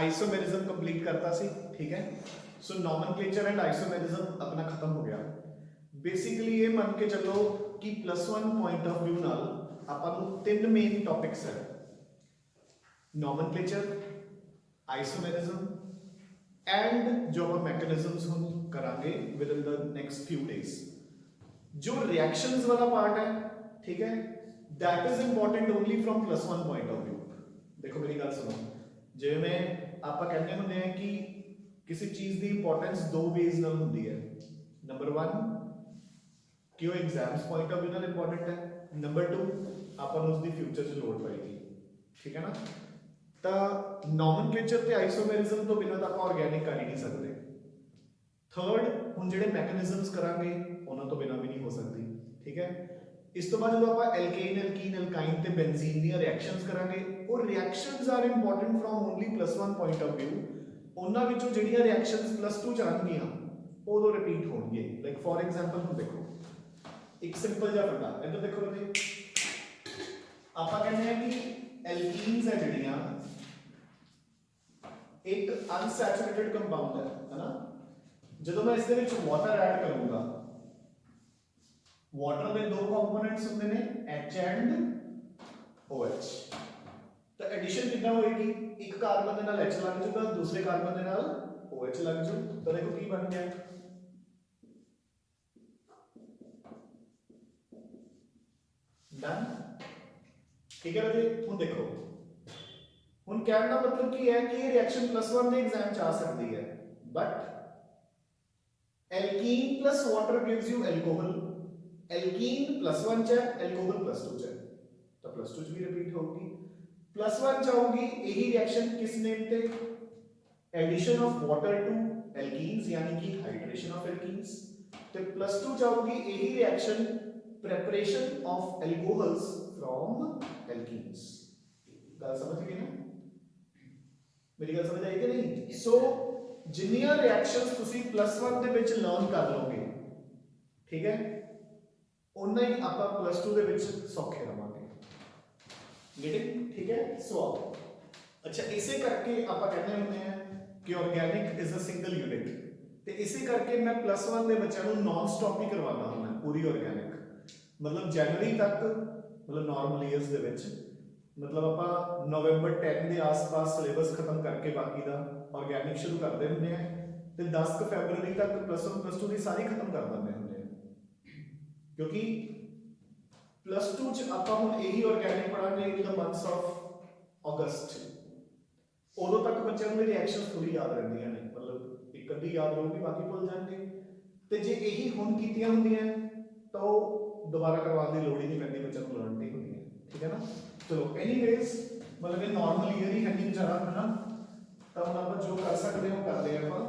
Isomerism complete करता सी, ठीक है। सो नॉमेनक्लेचर एंड आइसोमेरिज्म अपना खत्म हो गया। बेसिकली ये मान के चलो कि +1 पॉइंट ऑफ व्यू नाल ਆਪਾਂ ਨੂੰ ਤਿੰਨ ਮੇਨ ਟੌਪਿਕਸ ਹੈ, ਨੋਮਨਕਲੇਚਰ, ਆइसोमेरिज्म एंड जो हम मैकेनिज्म्स हम करांगे with in the next few days. जो रिएक्शंस वाला पार्ट है, ठीक है, that is important only from +1 point of view. देखो मेरी गल सुनो, जिवें आपां कहने हुंदे हैं कि किसी चीज की इंपॉर्टेंस दो वेज नाल हुंदी है। नंबर 1 कि वो एग्जाम्स पॉइंट ऑफ व्यू नाल इंपॉर्टेंट है, नंबर 2 आपां नूं उसदी फ्यूचर च लोड़ पएगी, ठीक है ना। ਤਾਂ ਨੋਮਨਕਲੇਚਰ ਤੇ ਆਈਸੋਮੈਰਿਜ਼ਮ ਤੋਂ ਬਿਨਾਂ ਤਾਂ ਆਪਾਂ ਆਰਗੈਨਿਕ ਕਰ ਹੀ ਨਹੀਂ ਸਕਦੇ। ਥਰਡ ਹੁਣ ਜਿਹੜੇ ਮੈਕੈਨਿਜ਼ਮਸ ਕਰਾਂਗੇ ਉਹਨਾਂ ਤੋਂ ਬਿਨਾਂ ਵੀ ਨਹੀਂ ਹੋ ਸਕਦੀ, ਠੀਕ ਹੈ। ਇਸ ਤੋਂ ਬਾਅਦ ਜਦੋਂ ਆਪਾਂ ਐਲਕੇਨ, ਐਲਕੀਨ, ਐਲਕਾਈਨ ਤੇ ਬੈਂਜ਼ੀਨ ਦੀਆਂ ਰਿਐਕਸ਼ਨਸ ਕਰਾਂਗੇ, ਉਹ reactions are important from only +1 point of view. ਉਹਨਾਂ ਵਿੱਚੋਂ ਜਿਹੜੀਆਂ ਰਿਐਕਸ਼ਨਸ +2 ਚ ਆਉਣਗੀਆਂ ਉਦੋਂ ਰਿਪੀਟ ਹੋਣਗੇ। ਲਾਈਕ ਫੋਰ ਐਗਜ਼ਾਮਪਲ ਹੁਣ ਦੇਖੋ ਇੱਕ ਸਿੰਪਲ ਜਿਹਾ ਫੰਡਾ, ਇੱਧਰ ਦੇਖੋ ਜੀ, ਆਪਾਂ ਕਹਿੰਦੇ ਆ ਕਿ ਐਲਕੀਨਸ ਹੈ ਜਿਹੜੀਆਂ एक अनसैचुरेटेड कंपाउंड है ना। जो मैं इस वाटर ऐड करूंगा, वाटर में दो कंपोनेंट्स होंगे ने H एंड OH, तो एडिशन कितना होएगी, एक कार्बन के नाल H लग जाऊगा, दूसरे कार्बन के नाल OH लग जाऊ, तो देखो की बन गया डन, ठीक है जी। हुण देखो ਹੁਣ ਕਹਿਣ ਦਾ ਮਤਲਬ ਕੀ ਹੈ ਕਿ ਇਹ ਰਿਐਕਸ਼ਨ +1 ਦੇ ਐਗਜ਼ਾਮ ਚ ਆ ਸਕਦੀ ਹੈ, but alkene plus water gives you alcohol. Alkene +1 ਚ ਹੈ, ਐਲਕੋਹਲ +2 ਚ ਹੈ, ਤਾਂ +2 ਚ ਵੀ ਰਿਪੀਟ ਹੋਊਗੀ। +1 ਚ ਆਊਗੀ ਇਹੀ ਰਿਐਕਸ਼ਨ ਕਿਸ ਨੇਮ ਤੇ, ਐਡੀਸ਼ਨ ਆਫ ਵਾਟਰ ਟੂ ਐਲਕੀਨਸ यानी कि ਹਾਈਡਰੇਸ਼ਨ ਆਫ ਐਲਕੀਨਸ, ਤੇ +2 ਚ ਆਊਗੀ ਇਹੀ reaction preparation of alcohols from alkenes. ਗੱਲ ਸਮਝ ਗਏ ਨਾ, मेरी गल समझ आई कि नहीं। सो जिन्नियां रिएक्शंस तुसी +1 ਦੇ ਵਿੱਚ ਲਰਨ ਕਰ ਲਓਗੇ, ठीक है, उन्ना ही ਆਪਾਂ +2 ਦੇ ਵਿੱਚ ਸੌਖੇ ਰਵਾਂਗੇ। गेटिंग, ठीक है। सो अच्छा, इसे करके ਆਪਾਂ ਕਹਿੰਦੇ ਹੁੰਦੇ ਆ कि organic is a single unit, ਤੇ इसे करके मैं +1 ਦੇ ਬੱਚਿਆਂ ਨੂੰ ਨॉन ਸਟਾਪ ਹੀ ਕਰਵਾਉਂਦਾ ਹੁੰਦਾ ਪੂਰੀ ऑर्गेनिक, मतलब जनवरी तक, मतलब नॉर्मल ईयर्स ਦੇ ਵਿੱਚ, मतलब ਆਪਾਂ ਨਵੰਬਰ 10 ਦੇ ਆਸ-ਪਾਸ ਸਿਲੇਬਸ ਖਤਮ ਕਰਕੇ ਬਾਕੀ ਦਾ ਆਰਗੈਨਿਕ ਸ਼ੁਰੂ ਕਰਦੇ ਹੁੰਦੇ ਆ, ਤੇ 10 ਫਰਵਰੀ ਤੱਕ +1 +2 ਦੀ ਸਾਰੀ ਖਤਮ ਕਰ ਦਿੰਦੇ ਹੁੰਦੇ ਆ, ਕਿਉਂਕਿ +2 ਚ ਆਪਾਂ ਹੁਣ ਇਹੀ ਆਰਗੈਨਿਕ ਪੜਾਂਗੇ in the months of August. ਉਦੋਂ ਤੱਕ ਬੱਚਿਆਂ ਨੂੰ ਰਿਐਕਸ਼ਨਸ ਥੋੜੀ ਯਾਦ ਰਹਿੰਦੀਆਂ ਨੇ, ਮਤਲਬ ਇੱਕ ਅੱਧੀ ਯਾਦ ਰਹੂਗੀ, ਬਾਕੀ ਭੁੱਲ ਜਾਣਗੇ। ਤੇ ਜੇ ਇਹੀ ਹੁਣ ਕੀਤੀਆਂ ਹੁੰਦੀਆਂ ਤਾਂ ਉਹ ਦੁਬਾਰਾ ਕਰਵਾਉਣ ਦੀ ਲੋੜ ਹੀ ਨਹੀਂ ਪੈਂਦੀ, ਬੱਚਿਆਂ ਨੂੰ ਲਰਨ ਨਹੀਂ ਹੁੰਦੀ ਹੈ, ठीक है ना। चलो एनीवेज, मतलब ये नॉर्मल ईयर ही है नहीं बेचारा, है ना, तब हम आप जो कर सकते हो कर ले ਆਪਾਂ।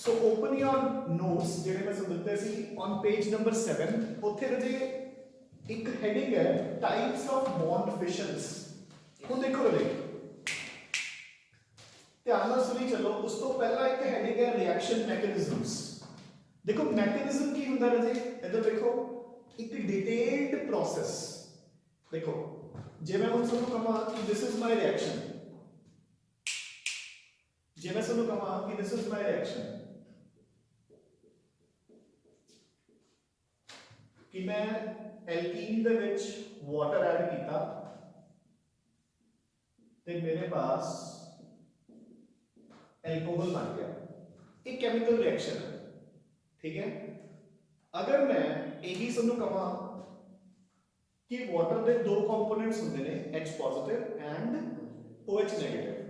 सो ओपन योर नोट्स ਜਿਹੜੇ ਮੈਂ ਤੁਹਾਨੂੰ ਦਿੱਤੇ ਸੀ ਔਨ पेज नंबर 7, ਉੱਥੇ ਰਜੇ ਇੱਕ ਹੈਡਿੰਗ ਹੈ ਟਾਈਪਸ ਆਫ ਬੌਂਡ ਫਿਸ਼ਨਸ। ਹੁਣ ਦੇਖੋ ਰਜੇ ਧਿਆਨ ਨਾਲ ਸੁਣੀ ਚੱਲੋ, ਉਸ ਤੋਂ ਪਹਿਲਾਂ ਇੱਕ ਹੈਡਿੰਗ ਹੈ ਰਿਐਕਸ਼ਨ ਮੈਕੈਨਿਜ਼ਮਸ। ਦੇਖੋ ਮੈਕੈਨਿਜ਼ਮ ਕੀ ਹੁੰਦਾ ਰਜੇ, ਇੱਧਰ ਦੇਖੋ ਇੱਕ ਡਿਟੇਲਡ ਪ੍ਰੋਸੈਸ। देखो जे मैं उन सबको कहा कि दिस इज माय रिएक्शन, जे मैं सबको कहा कि दिस इज माय रिएक्शन, कि मैं alkene they which water add कीता ते मेरे पास एल्कोहल बन गया, एक केमिकल रिएक्शन है, ठीक है। अगर मैं यही सबको कहा कि वाटर के दो कंपोनेंट्स होंगे ने H positive and OH negative,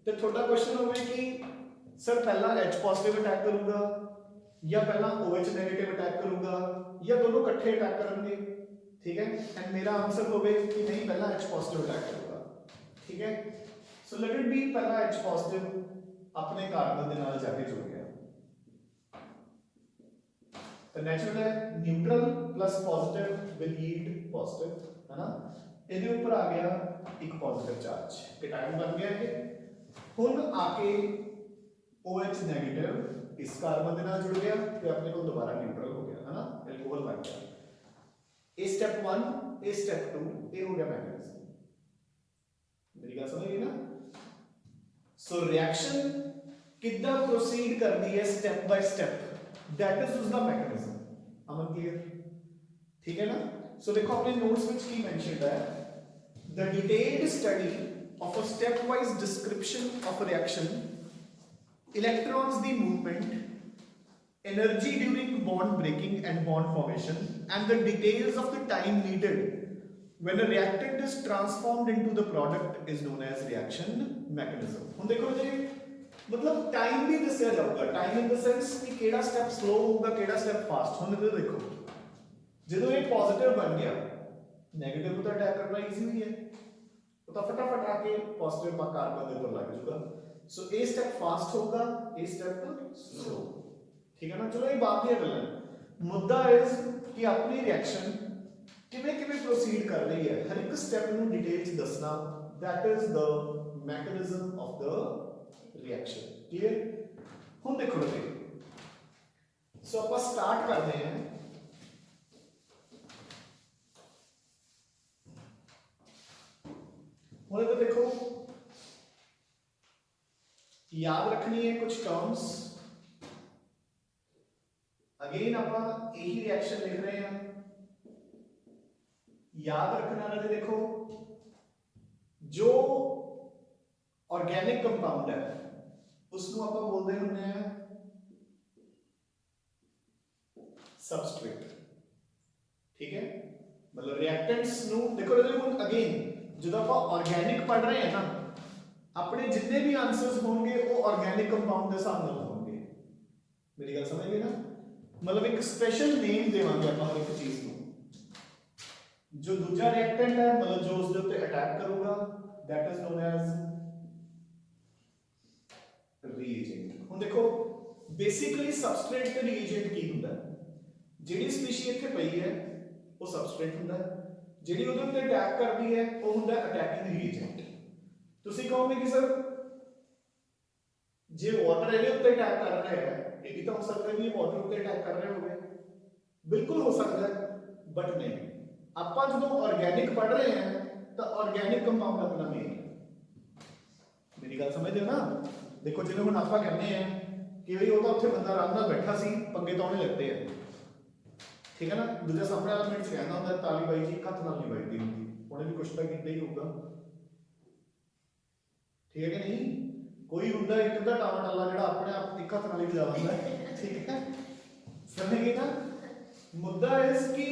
तो थोड़ा क्वेश्चन होवे कि सर पहला H पॉजिटिव अटैक करूंगा या पहला OH नेगेटिव अटैक करूंगा या दोनों इकट्ठे अटैक करेंगे, ठीक है। एंड मेरा आंसर होवे कि नहीं पहला H पॉजिटिव अटैक करूंगा, ठीक है। सो लेट इट बी पहला H पॉजिटिव अपने कार्बन के नाल जाके जुड़ गया, तो नेचुरल है neutral plus positive will yield positive, है ना। ਇਹਦੇ ਉੱਪਰ आ गया एक पॉजिटिव चार्ज, केटायन बन गया ये। ਹੁਣ आके OH नेगेटिव इस कार्बन के नाल जुड़ गया ਤੇ अपने को दोबारा न्यूट्रल हो गया, है ना, एल्कोहल बन गया। ये स्टेप 1, ये स्टेप 2, ये हो गया मैकेनिज्म। मेरी बात समझ गई ना। सो रिएक्शन कितना प्रोसीड कर दी है step by step, that is उसका मैकेनिज्म। अमन क्लियर? ठीक है ना? सो देखो अपने नोट्स में की मेंशन्ड है, the detailed study of a step wise description of a reaction, electrons the movement, energy during bond breaking and bond formation, and the details of the time needed when a reactant is transformed into the product is known as reaction mechanism। ਹੁਣ ਦੇਖੋ ਜੀ मतलब time भी दस्या जाऊगा, time in the sense कि केड़ा step slow होगा केड़ा स्टेप फास्ट। ਹੁਣ इधर देखो ਜਦੋਂ ਇਹ पॉजिटिव बन गया नेगेटिव को तो अटैक करना इजी ही है, तो फटाफट आके पॉजिटिव पर कार्बन के ऊपर लग जाएगा। सो ए स्टेप फास्ट होगा, ए स्टेप स्लो, ठीक है ना? चलो ये बात ही गल है। मुद्दा इज कि अपनी रिएक्शन किवें किवें प्रोसीड कर रही है, हर एक स्टेप नु डिटेल च दसना, that is the mechanism of the reaction. Clear? हुन देखो जी, सो आप स्टार्ट करते हैं। हुन तो देखो याद रखनी है कुछ टर्म्स। अगेन आप यही रिएक्शन लिख रहे हैं, याद रखना है। देखो जो ऑर्गेनिक कंपाउंड है उसको आप बोलते हैं सबस्ट्रेट, ठीक है? मतलब रिएक्टेंट्स नु देखो अगेन जो आप ऑर्गेनिक पढ़ रहे हैं ना, अपने जितने भी आंसर्स होंगे वो ऑर्गेनिक कंपाउंड के हिसाब नाल होंगे। मेरी गल समझ गए ना? मतलब एक स्पेशल नेम देवांगे आप हर एक चीज को। जो दूसरा रिएक्टेंट है मतलब जो उसके ऊपर अटैक करूंगा, that is known as reagent. हुन देखो बेसिकली सबस्ट्रेट ते रिएजेंट की हुंदा है? जेडी स्पीशी इत्थे पई है वो सबस्ट्रेट हुंदा है, जेडी उहदे ऊपर अटैक करदी है वो हुंदा अटैकिंग रिएजेंट। तुसी कहोगे कि सर जे वाटर ਇਹਦੇ ਉੱਤੇ ਅਟੈਕ ਕਰ ਰਿਹਾ ਹੈ, ਇਹ ਵੀ ਤਾਂ ਹੋ ਸਕਦਾ ਹੈ ਵੀ ਵਾटर ਉੱਤੇ ਅਟੈਕ ਕਰ ਰਹੇ ਹੋਵੇ, ਬਿਲਕੁਲ ਹੋ ਸਕਦਾ ਹੈ, ਬਟ ਨਹੀਂ। ਆਪਾਂ ਜਦੋਂ ਆਰਗੈਨਿਕ ਪੜ ਰਹੇ ਹਾਂ ਤਾਂ ਆਰਗੈਨਿਕ ਕੰਪਾਊਂਡ ਆਪਣਾ ਮੇਨ ਹੈ। ਮੇਰੀ ਗੱਲ ਸਮਝਦੇ ਹੋ ਨਾ? ਦੇਖੋ ਜਿਵੇਂ ਹੁਣ ਆਪਾਂ ਕਹਿੰਦੇ ਆ ਕਿ ਬਈ ਉਹ ਤਾਂ ਉੱਥੇ ਬੰਦਾ ਆਰਾਮ ਨਾਲ ਬੈਠਾ ਸੀ, ਪੰਗੇ ਤਾਂ ਉਹਨੇ ਲੱਤੇ ਆ, ਠੀਕ ਹੈ ਨਾ? ਦੂਜਾ ਸਾਹਮਣੇ ਵਾਲਾ ਮਿੰਟ ਕਹਿੰਦਾ ਹੁੰਦਾ ਤਾਲੀ ਬਾਈ ਜੀ ਹੱਥ ਨਾਲ ਨਹੀਂ ਵੱਜਦੀ ਹੁੰਦੀ, ਉਹਨੇ ਵੀ ਕੁਛ ਤਾਂ ਕੀਤਾ ਹੀ ਹੋਊਗਾ, ठीक है कि नहीं? कोई हुंदा एक अद्धा टावा टाला जिहड़ा अपने आप एक हाथ नाल ही बजा लैंदा है, ठीक है? समझ गए ना? मुद्दा इस कि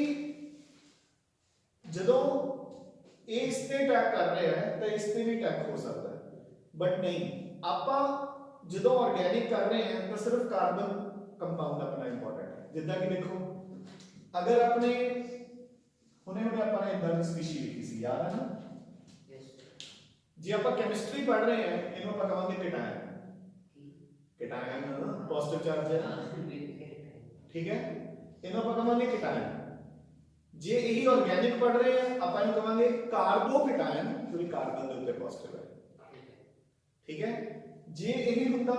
जदों ये इस ते अटैक कर रहे हैं तो इस ते भी अटैक हो सकता है, बट नहीं। आपां जदों ऑर्गेनिक कर रहे हैं तो सिर्फ कार्बन कंपाउंड अपना इंपॉर्टेंट है। जिद्दां कि देखो अगर अपने हुणे हुणे आपां ने इदां दी स्पीशी लिखी सी, याद है ना? जी आप केमिस्ट्री पढ़ रहे हैं इन्हों आप कहेंगे केटायन, केटायन पॉजिटिव चार्ज है, ठीक है? इन्हों आप कहेंगे केटायन। जे यही ऑर्गेनिक पढ़ रहे हैं आप इन्हों कहेंगे कार्बोकेटायन, क्योंकि कार्बन के ऊपर पॉजिटिव है, ठीक है? जे यही हुंदा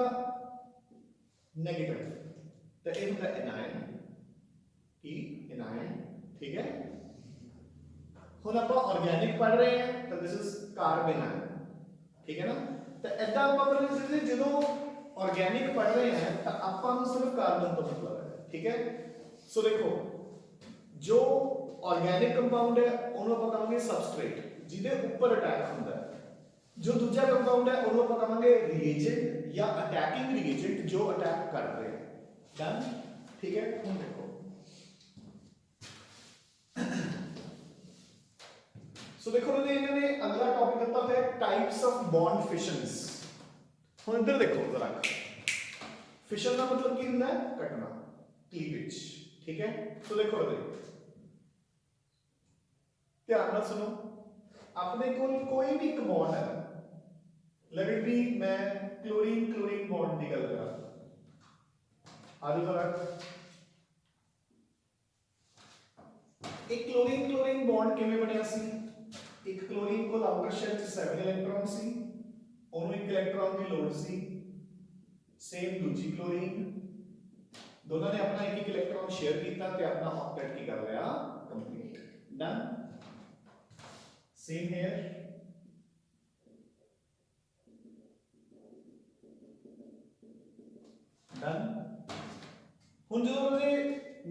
नेगेटिव तो ये हुंदा एनायन, ई एनायन, ठीक है? हुण आप ऑर्गेनिक पढ़ रहे हैं तो दिस इज कार्बेनायन, ठीक है ना? तो ऐदा आप पढ़ जो ऑर्गेनिक पढ़ रहे हैं तो आपको सिर्फ कार्बन तो मतलब है, ठीक है? सो देखो जो ऑर्गेनिक कंपाउंड है उन्होंने आप कहेंगे सबस्ट्रेट जिहदे ऊपर अटैक होता है, जो दूसरा कंपाउंड है उन्होंने आप कहेंगे रिएजेंट या अटैकिंग रिएजेंट जो अटैक कर रहे हैं। डन? ठीक है? हुण देखो सो देखो इन्होंने अगला टॉपिक दिता है टाइप्स ऑफ बॉन्ड फिशंस। हुण इधर देखो जरा, फिशन का मतलब की होता है कटना, क्लीवेज, ठीक है? सो देखो ध्यान नाल सुनो, अपने को कोई भी एक बॉन्ड है, लेट इट बी मैं क्लोरीन क्लोरीन बॉन्ड की गल करा, आजो जरा एक क्लोरीन क्लोरीन बॉन्ड किवें बनिया सी? एक क्लोरीन को आउटर शेल च 7 इलेक्ट्रॉन सी, ਉਹਨੂੰ ਇੱਕ ਇਲੈਕਟ੍ਰੋਨ ਦੀ ਲੋੜ ਸੀ, ਸੇਮ ਦੂਜੀ ਕਲੋਰੀਨ, ਦੋਨਾਂ ਨੇ ਆਪਣਾ ਇੱਕ ਇੱਕ ਇਲੈਕਟ੍ਰੋਨ ਸ਼ੇਅਰ ਕੀਤਾ ਤੇ ਆਪਣਾ ਆਕਟੇਟ ਕੀ ਕਰ ਲਿਆ complete. Done? Same here done. हुण जो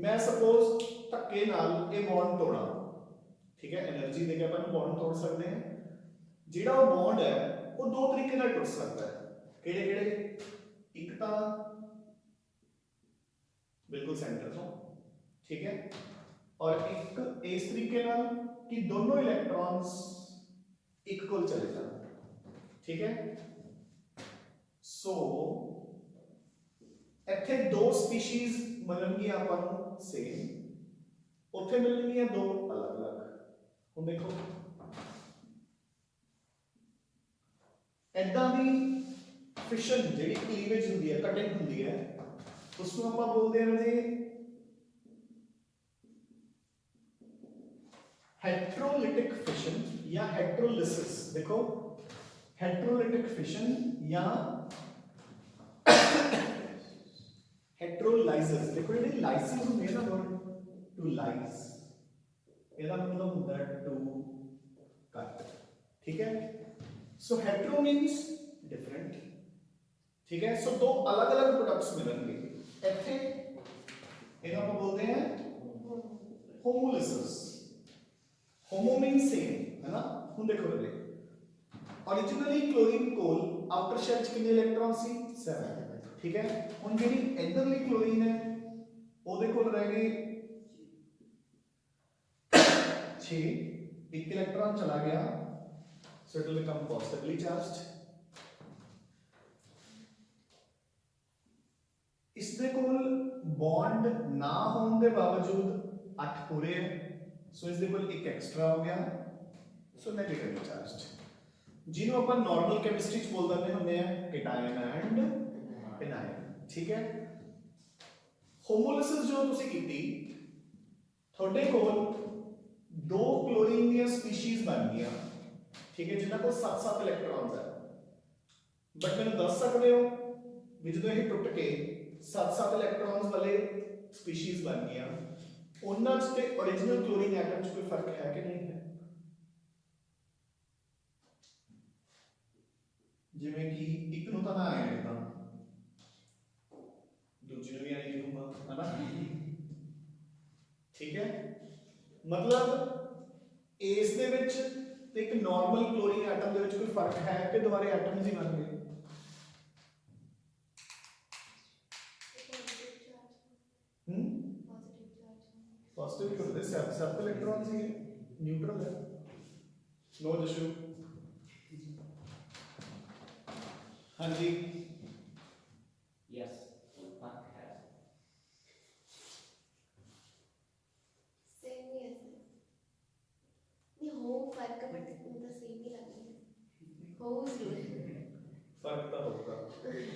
मैं सपोज धक्के नाल ये बॉन्ड तोड़ा, ठीक है, एनर्जी देके अपन बॉन्ड तोड़ सकते हैं। जिहड़ा वो बॉन्ड है वो दो तरीके नाल टुट सकता है, किहड़े किहड़े? एक तो बिल्कुल सेंटर तो, ठीक है, और एक इस तरीके नाल कि दोनों इलेक्ट्रॉन्स एक कोल चले जान, ठीक है। सो इत्थे दो स्पीशीज मिलणगियां आपां नूं सेम, उत्थे मिलणगियां दो अलग अलग। हुण देखो ऐदां दी फिशन जिहड़ी क्लीवेज हुंदी है, कटिंग हुंदी है, उसनूं आपां बोलदे हां जी हेट्रोलिटिक फिशन या हेट्रोलिसिस। देखो हेट्रोलिटिक फिशन या हेट्रोलाइसिस। देखो ये लाइसिस होंगे ना वर्ड, टू लाइस, ਇਹਦਾ मतलब होता है टू कट, ठीक है। सो हेट्रो मींस डिफरेंट, ठीक है। सो दो अलग अलग प्रोडक्ट्स मिलेंगे ਇੱਥੇ, ਇਹਨਾਂ को बोलते हैं होमोलिसिस। होमो मींस सेम, है ना। ਹੁਣ देखो रे ओरिजिनली क्लोरीन कोल आउटर शेल च कितने इलेक्ट्रॉन सी 7, ठीक है। ਹੁਣ ਜਿਹੜੀ ਇਧਰਲੀ क्लोरीन है ਉਹਦੇ ਕੋਲ ਰਹਿ ਗਏ 6, एक इलेक्ट्रॉन चला गया, so it will become positively charged। इसके कोल बॉन्ड ना होने के बावजूद 8 पूरे हैं, सो इसके कोल एक एक्स्ट्रा हो गया, सो नेगेटिवली चार्ज्ड, जिन्हों अपन नॉर्मल केमिस्ट्री च बोल देते होंगे हैं केटायन एंड एनायन, ठीक है। होमोलिसिस जो तुसी कीती, थोड़े कोल दो क्लोरीन दी स्पीशीज बन गई, ठीक है, जिन्हां को 7-7 इलेक्ट्रॉन्स है। बट मैंने दस सकते हो भी जो ये टुट के 7-7 इलेक्ट्रॉन्स वाले स्पीशीज बन गई, उन्हां च ते ओरिजिनल क्लोरीन एटम च कोई फर्क है कि नहीं है? जिवें कि एक नूं तां मैं ऐ लिखदा, दूजे नूं भी ऐ लिखूंगा, है ना, ठीक है। मतलब इस दे विच ते एक नॉर्मल क्लोरीन एटम दे विच कोई फर्क है कि दोबारे एटम्स ही बन गए? पॉजिटिव क्यों होते? 7 इलेक्ट्रॉन्स ही है, न्यूट्रल है। नो जशु, हाँ जी, यस फर्क है, सेम ही है सर, नहीं हो फर्क बट मतलब सेम ही लग रही है, हो जरूर फर्क तो होगा।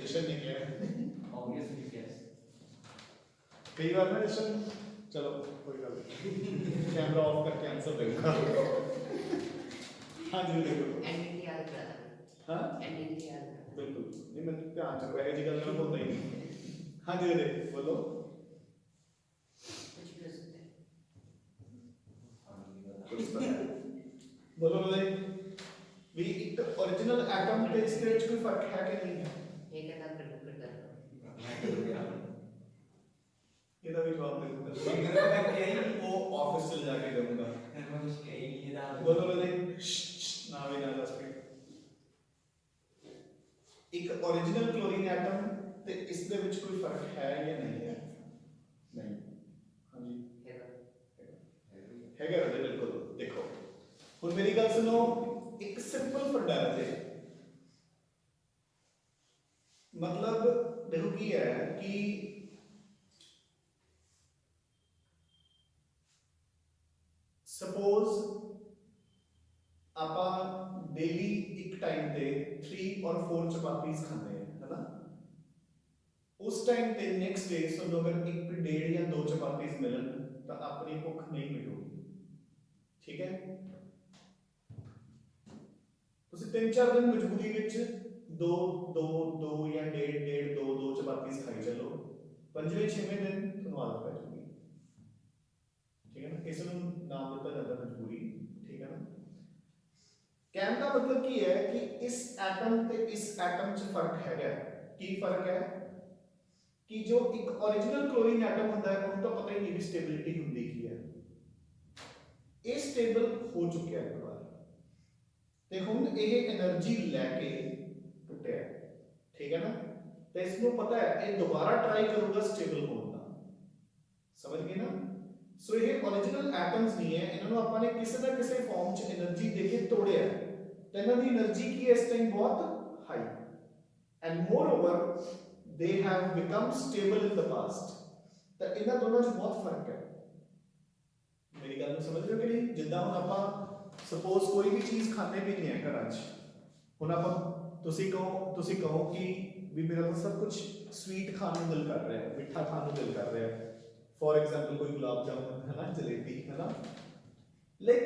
जशन ने किया ऑब्वियसली यस। कई बार ना जशन, चलो कोई गल नहीं, कैमरा ऑफ करके आंसर देगा। हाँ जी देखो, एंडिंग याद करा, हाँ एंडिंग याद करा, बिल्कुल नहीं, मैं ध्यान च रहा है जी, गल मैं बोलता ही नहीं। हाँ जी दे बोलो, कुछ भी हो सकता है, कुछ तो है, बोलो बोले भी एक ओरिजिनल एटम ते इसके विच कोई फर्क है कि नहीं है? एक है तब कर कर ਇਹਦਾ ਵੀ ਜਵਾਬ ਦੇ ਦੂੰਗਾ, ਉਹ ਆਫਿਸ ਚਲ ਜਾ ਕੇ ਦੇਵਾਂਗਾ। बोलो बोले ना भी ना दस मिनट, एक ओरिजिनल क्लोरीन एटम ते इस दे विच कोई फर्क है या नहीं है? नहीं, हाँ जी हैगा रे, बिल्कुल। देखो हुण मेरी गल सुनो, एक सिंपल फंडा है, मतलब देखो की है कि सपोज ਆਪਾਂ डेली एक टाइम पे 3 और 4 चपातीस खाते हैं, है ना। उस टाइम पे नेक्स्ट डे ਸਾਨੂੰ अगर एक डेढ़ या 2 चपातीस मिलन तो अपनी भुख नहीं मिटूगी, ठीक है। ਤੁਸੀਂ 3-4 दिन मजबूरी ਵਿੱਚ 2 2 2 या डेढ़ डेढ़ 2 2 चपातीस खाई चलो, 5वें 6वें दिन ਤੁਹਾਨੂੰ आदत पै जाएगी, ठीक है ना। इस ਨੂੰ नाम ਦਿੱਤਾ ਜਾਂਦਾ मजबूरी, ठीक है ना। कहने का मतलब की है कि इस एटम ते इस एटम च फर्क है, की फर्क है? कि जो एक ओरिजिनल क्लोरीन एटम होता है उनको तो पता ही नहीं भी स्टेबिलिटी होती की है, ये स्टेबल हो चुका है एक बार ते हुण ये एनर्जी लैके टुटिया, ठीक है ना। तो इसको पता है ये दोबारा ट्राई करूंगा स्टेबल होने का, समझ गए ना। सो ये ओरिजिनल एटम्स नहीं है, इन्होंने ਆਪਾਂ ਨੇ ਕਿਸੇ ਨਾ ਕਿਸੇ ਫਾਰਮ ਚ એનર્ਜੀ ਦੇ ਕੇ ਤੋੜਿਆ ਹੈ ਤੇ ਇਹਨਾਂ ਦੀ એનર્ਜੀ ਕੀ ਹੈ ਇਸ ਟਾਈਮ ਬਹੁਤ high end moreover they have become stable in the past। ਤਾਂ ਇਹਨਾਂ ਦੋਨਾਂ ਚ ਬਹੁਤ ਫਰਕ ਹੈ, ਮੇਰੀ ਗੱਲ ਨੂੰ ਸਮਝ ਰਹੇ ਹੋ ਕਿ ਨਹੀਂ। ਜਿੱਦਾਂ ਹੁਣ ਆਪਾਂ ਸਪੋਜ਼ ਕੋਈ ਵੀ ਚੀਜ਼ ਖਾਣੇ ਪੀਣੀ ਹੈ ਘਰਾਂ 'ਚ, ਹੁਣ ਆਪਾਂ ਤੁਸੀਂ ਕਹੋ ਕਿ ਵੀ ਮੇਰਾ ਤਾਂ ਸਭ ਕੁਝ ਸਵੀਟ ਖਾਣ ਨੂੰ ਦਿਲ ਕਰ ਰਿਹਾ ਹੈ, ਮਿੱਠਾ ਖਾਣ ਨੂੰ ਦਿਲ ਕਰ ਰਿਹਾ ਹੈ। ਫੋਰ ਐਗਜ਼ਾਮਪਲ ਕੋਈ ਗੁਲਾਬ ਜਾਮੁਨ ਹੈ ਨਾ, ਜਲੇਬੀ ਹੈ ਨਾ, ਲਾਈਕ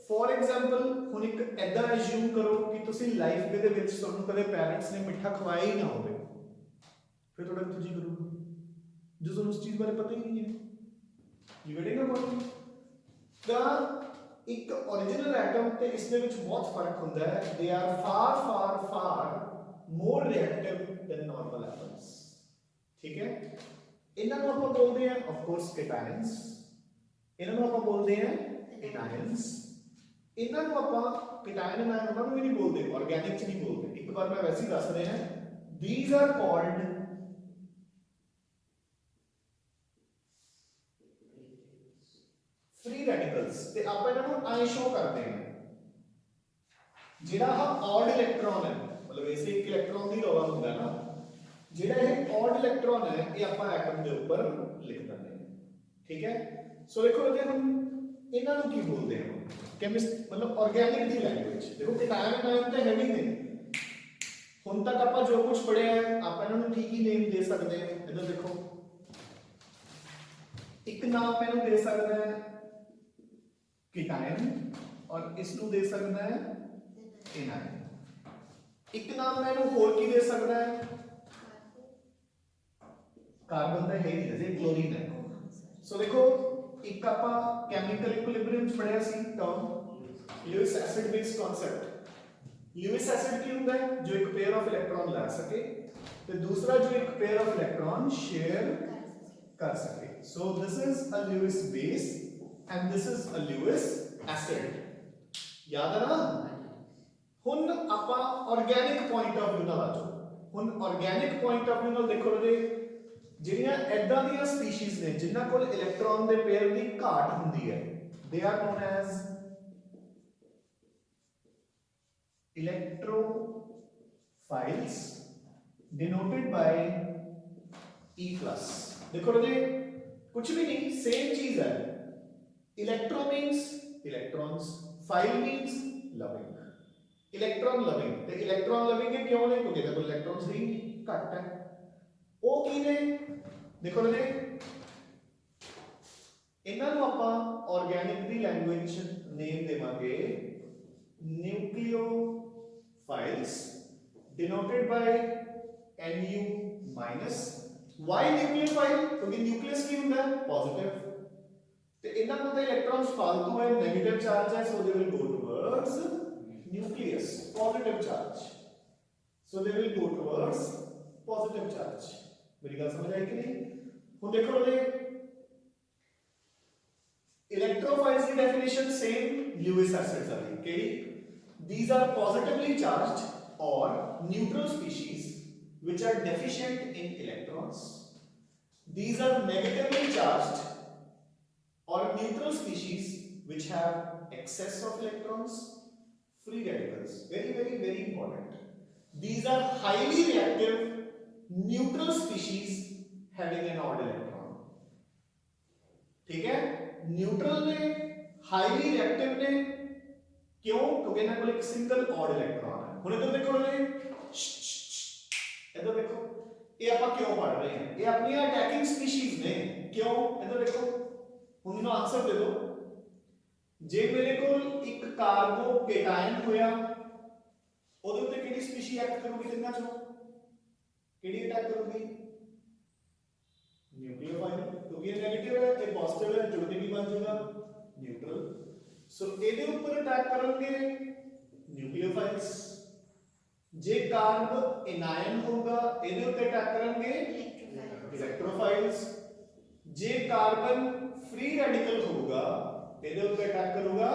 ਫੋਰ ਐਗਜ਼ਾਮਪਲ ਹੁਣ ਇੱਕ ਐਦਾਂ ਐਜ਼ਿਊਮ ਕਰੋ ਕਿ ਤੁਸੀਂ ਲਾਈਫ ਦੇ ਵਿੱਚ ਤੁਹਾਨੂੰ ਕਦੇ ਪੈਰੈਂਟਸ ਨੇ ਮਿੱਠਾ ਖਵਾਇਆ ਹੀ ਨਾ ਹੋਵੇ, फिर थोड़ा कुछ ही करूँगा जो तुम उस चीज बारे पता ही नहीं है। You getting a point. तो एक ओरिजिनल एटम ते इसके विच बहुत फर्क होता है, they are far far far more reactive than normal atoms, ठीक है। इन्हां नूं आपां बोलदे हैं ऑफ कोर्स केटायंस, इन्हां नूं आपां बोलदे हैं एनायंस। इन्हां नूं आपां केटायन एनायन उन्हां नूं भी नहीं बोलदे, ऑर्गेनिक च नहीं बोलदे, एक बार मैं वैसे ही दस रहे हैं। These are called free radicals. ते आप इन्हां नूं आई शो करते हैं, जिहड़ा हा ऑड इलेक्ट्रॉन है, मतलब ऐसे एक इलेक्ट्रॉन दी रौला हुंदा है ना, जिहड़ा ये ऑड इलेक्ट्रॉन है ये आप एटम के ऊपर लिख देंगे, ठीक है। सो देखो जे हम इन्हां नूं की बोलते हैं केमिस्ट, मतलब ऑर्गेनिक दी लैंग्वेज। देखो केटायन आयन ते हैवी ने, हुण तक आप जो कुछ पढ़िया है आप इन्हां नूं की नेम दे सकते हैं। इधर देखो एक नाम मैं इन्हू दे सकदा है कीटायन और इसनू दे सकदा है एनायन। एक नाम मैं इन्हू होर की दे सकदा है, कार्बन दा है ही नहीं, क्लोरीन है। सो देखो एक आपां केमिकल इक्विलिब्रियम च पढ़िया सी term Lewis acid base concept. Lewis acid की होता है जो एक पेयर ऑफ इलेक्ट्रॉन ला सके, तो दूसरा जो एक पेयर ऑफ इलेक्ट्रॉन शेयर कर सके। So this is a Lewis base and this is a Lewis acid, याद है ना। हुन आपां ऑर्गेनिक पॉइंट ऑफ व्यू नाल आ जाओ। हुन ऑर्गेनिक पॉइंट ऑफ व्यू नाल देखो जे ਜਿਹੜੀਆਂ ਐਦਾਂ ਦੀਆਂ ਸਪੀਸੀਜ਼ ਨੇ ਜਿਨ੍ਹਾਂ ਕੋਲ ਇਲੈਕਟ੍ਰੋਨ ਦੇ ਪੇਅਰ ਦੀ ਘਾਟ ਹੁੰਦੀ ਹੈ, they are non as electrophiles denoted by E+। देखो जी कुछ भी नहीं, सेम चीज है। Electro means electrons, file means loving, electron loving. ते इलेक्ट्रॉन लविंग है क्यों ने, क्योंकि देखो इलेक्ट्रॉन्स ही घट है। वो की ने देखो जी इन्हां नूं आपां ऑर्गेनिक दी लैंग्वेज नेम देवांगे nucleophiles denoted by Nu minus. Why nucleophile, क्योंकि न्यूक्लियस की होता है पॉजिटिव, तो इन्हां नूं दा इलेक्ट्रॉन्स फालतू है, नेगेटिव चार्ज है, so they will go towards nucleus, positive charge, so they will go towards positive charge. मेरी गल समझ आई कि नहीं। हुण देखो जी इलेक्ट्रोफाइल्स की डेफिनेशन सेम लुईस एसिड्स वाली केड़ी, these are positively charged or neutral species which are deficient in electrons, these are negatively charged or neutral species which have excess of electrons, free radicals, very very very important, these are highly reactive neutral species having an odd electron, ठीक है। Neutral ने, highly reactive ने, क्यों, क्योंकि इन्हां कोल एक single odd electron है। हुण इधर देखो जी इधर देखो ये आपां क्यों पढ़ रहे हैं, ये अपनी अटैकिंग स्पीशीज ने, क्यों, इधर देखो हुण इन्हां आंसर दे दो। जे मेरे कोल एक कार्बो केटायन होया ओदे उत्ते किहड़ी स्पीशी एक्ट करूगी, तिन्हां चों किहड़ी अटैक करूगी, न्यूक्लियोफाइल, क्योंकि ये नेगेटिव है, ये पॉजिटिव है, जुड़ के भी बन जाएगा न्यूट्रल। सो ਇਹਦੇ ਉੱਪਰ ਅਟੈਕ ਕਰਨਗੇ न्यूक्लियोफाइल्स। जे कार्ब एनायन होगा ਇਹਦੇ ਉੱਤੇ ਅਟੈਕ ਕਰਨਗੇ जे कार्बन फ्री रेडिकल होगा ਇਹਦੇ ਉੱਤੇ ਅਟੈਕ ਕਰੂਗਾ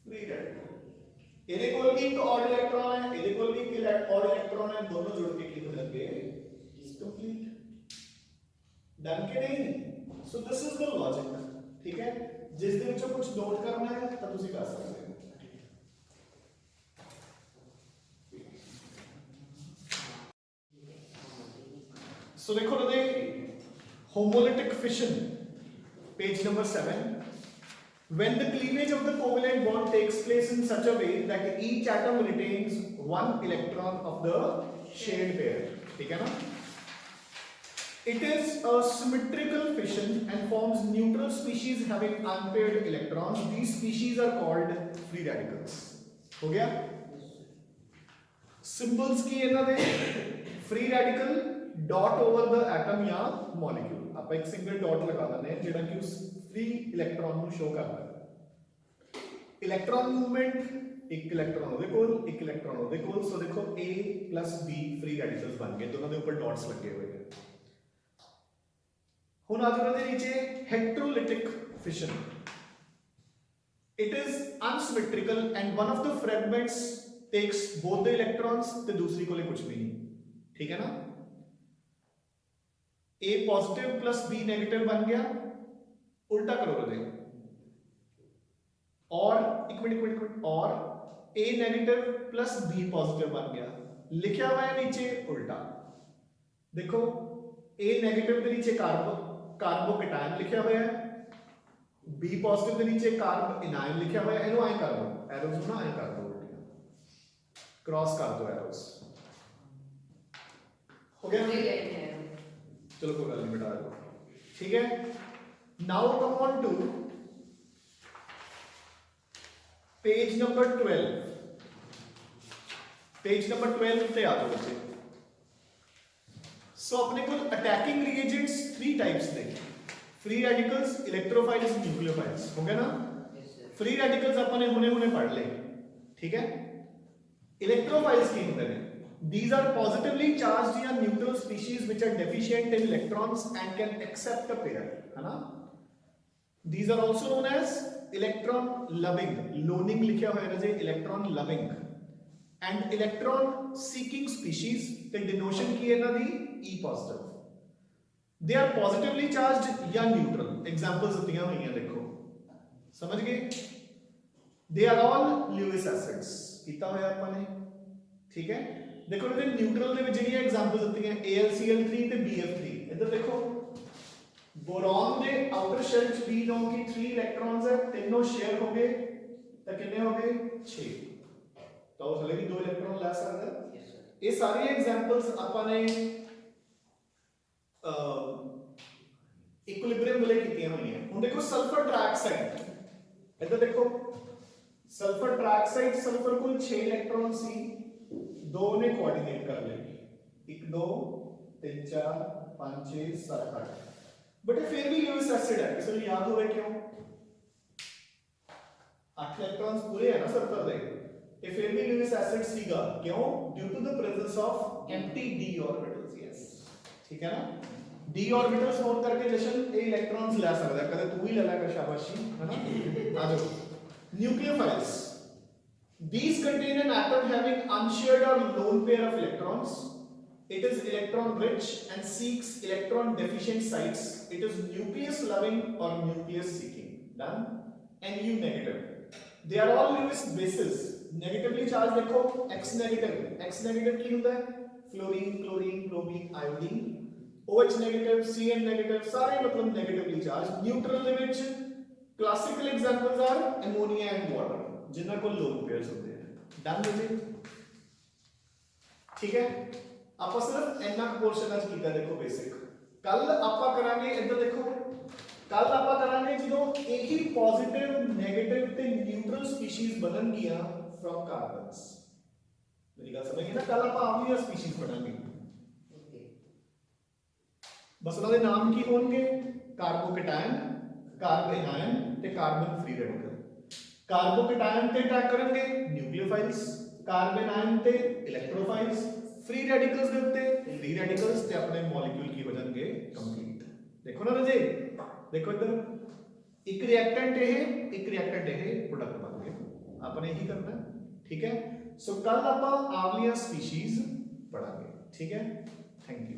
फ्री रेडिकल ਇਹਦੇ ਕੋਲ ਵੀ ਇੱਕ ਔਡ ਇਲੈਕਟ੍ਰੋਨ ਹੈ ਇਹਦੇ ਕੋਲ ਵੀ ਇੱਕ ਔਡ ਇਲੈਕਟ੍ਰੋਨ ਹੈ ਦੋਨੋਂ ਜੁੜ ਕੇ ਕੀ ਹੋ ਜਾਣਗੇ ਕੰਪਲੀਟ डन के नहीं सो दिस इज द लॉजिक ठीक है जिस दिन जो कुछ नोट करना है तब उसी कर सकते हो सो देखो ना homolytic fission page number 7 when the cleavage of the covalent bond takes place in such a way that each atom retains one electron of the shared pair ठीक है ना It is a symmetrical fission and forms neutral species having unpaired electrons. These species are called free radicals. हो गया? Symbols की है ना दे free radical dot over the atom या molecule. आप एक single dot लगा देने हैं जिधर कि उस free electron को show करता है. Electron movement एक इलेक्ट्रॉन होदे कोल एक इलेक्ट्रॉन होदे कोल सो देखो A plus B free radicals बन गए दोनों के ऊपर dots लगे हुए हैं. ਹੁਣ ਆ ਜਾਣਾ ਦੇ ਨੀਚੇ heterolytic fission it is unsymmetrical and one of the fragments takes both the electrons ਤੇ ਦੂਸਰੀ ਕੋਲੇ ਕੁਝ ਵੀ ਨਹੀਂ ਠੀਕ ਹੈ ਨਾ A positive plus B negative बन गया उल्टा करो दे और एक मिनट और A negative plus B positive बन गया लिखा हुआ है नीचे उल्टा देखो A negative के नीचे कार्बोकेटायन लिखा हुआ है B पॉजिटिव के नीचे कार्ब एनायन लिखा हुआ है एनो आई कर दो एरोस ना आई कर दो क्रॉस कर दो एरोस हो गया चलो कोई गल नहीं मिटा दो ठीक है now come on to page number 12 पे आ जाओ बच्चे सो अपने को अटैकिंग रिएजेंट्स 3 टाइप्स थे फ्री रेडिकल्स इलेक्ट्रोफाइल्स न्यूक्लियोफाइल्स हो गया ना फ्री रेडिकल्स अपने हुने पढ़ ले ठीक है इलेक्ट्रोफाइल्स की होते हैं these are positively charged या neutral species which are deficient in electrons and can accept a pair है ना these are also known as electron loving loaning लिखा हुआ है ना जी electron loving and electron seeking species the denotation की है ना दी E positive they are positively charged या neutral examples दिया हुई हैं देखो समझ गए they are all Lewis acids कितना होया अपने ठीक है देखो ना न्यूट्रल ਦੇ ਵਿੱਚ ਜਿਹੜੀਆਂ ਐਗਜ਼ਾਮਪਲਸ ਦਿੱਤੀਆਂ AlCl3 ਤੇ BF3 ਇੱਧਰ ਦੇਖੋ बोरॉन ਦੇ ਆਊਟਰ ਸ਼ੈਲ ਚ B ਨੋ की 3 ਇਲੈਕਟ੍ਰॉन्स ਹੈ ਤਿੰਨੋਂ ਸ਼ੇਅਰ ਹੋ ਗਏ ਤਾਂ ਕਿੰਨੇ ਹੋ ਗਏ 6 ਤਾਂ ਉਹ ਹਲੇ ਵੀ 2 ਇਲੈਕਟ੍ਰॉन ਲੈ ਸਕਦਾ ਹੈ ਇਹ ਸਾਰੀ ਐਗਜ਼ਾਮਪਲਸ ਆਪਾਂ ਨੇ इक्विलिब्रियम वाले कीतियां हुई हैं ਹੁਣ देखो सल्फर ट्राइऑक्साइड ਇੱਧਰ देखो सल्फर ट्राइऑक्साइड सल्फर ਕੋਲ 6 ਇਲੈਕਟ੍ਰॉन ਸੀ दो ने कोऑर्डिनेट कर लेंगे 1 2 3 4 5 6 7 8 बट फिर भी ल्यूइस एसिड है किसी को याद होवे क्यों 8 इलेक्ट्रॉन्स पूरे है ना सल्फर दे ये फिर भी ल्यूइस एसिड सीगा क्यों due to the presence of empty d orbitals yes ठीक है ना d ऑर्बिटल्स होने करके जशन ये इलेक्ट्रॉन्स ले सकदा है कदे तू ही ले लेगा शाबाशी है ना आ जाओ nucleophiles These contain an atom having unshared or lone pair of electrons. It is electron rich and seeks electron deficient sites. It is nucleus loving or nucleus seeking. Done? Nu negative. They are all Lewis bases. Negatively charged देखो X negative. X negative की होता है? Fluorine, chlorine, bromine, iodine. OH negative, Cn negative. सारे मतलब negatively charged. Neutral ਦੇ ਵਿੱਚ classical examples are ammonia and water. जिन्ना को lone pairs होते हैं डन हो जी ठीक है आपा सिर्फ इतना पोर्शन आज कीता देखो बेसिक कल आपा करांगे इधर देखो कल आपा करांगे ਜਦੋਂ ਇਹੀ ਪੋਜ਼ਿਟਿਵ ਨੈਗੇਟਿਵ ਤੇ ਨਿਊਟਰਲ ਸਪੀਸੀਜ਼ ਬਣਨ ਗਿਆ ਫਰਮ ਕਾਰਬਨਸ ਮੇਰੀ ਗੱਲ ਸਮਝ ਗਏ ਨਾ ਕੱਲ ਆਪਾਂ ਆਵੀਆਂ ਸਪੀਸੀਜ਼ ਪੜਾਂਗੇ ਓਕੇ ਬਸ ਉਹਨਾਂ ਦੇ ਨਾਮ ਕੀ ਹੋਣਗੇ ਕਾਰਬੋਕੇਟਾਇਨ ਕਾਰਬੋਨਾਇਨ ਤੇ ਕਾਰਬਨ ਫ੍ਰੀ ਰੈਡੀਕਲ कार्बोकेटायन पे अटैक करेंगे न्यूक्लियोफाइल्स कार्बोनायन पे इलेक्ट्रोफाइल्स फ्री रेडिकल्स दे उत्ते फ्री रेडिकल्स ते अपने मॉलिक्यूल की हो जाएंगे कंप्लीट ਦੇਖੋ ਨਾ ਰਾਜੇ, ਦੇਖੋ ਇੱਧਰ ਇੱਕ ਰਿਐਕਟੈਂਟ ਇੱਕ ਰਿਐਕਟੈਂਟ ਪ੍ਰੋਡਕਟ ਬਣ ਗਏ। ਆਪਾਂ ਨੇ ਇਹੀ ਕਰਨਾ ਹੈ, ਠੀਕ ਹੈ। ਸੋ ਕੱਲ ਆਪਾਂ ਆਵਲੀਆਂ ਸਪੀਸੀਜ਼ ਪੜਾਂਗੇ, ਠੀਕ ਹੈ। Thank you.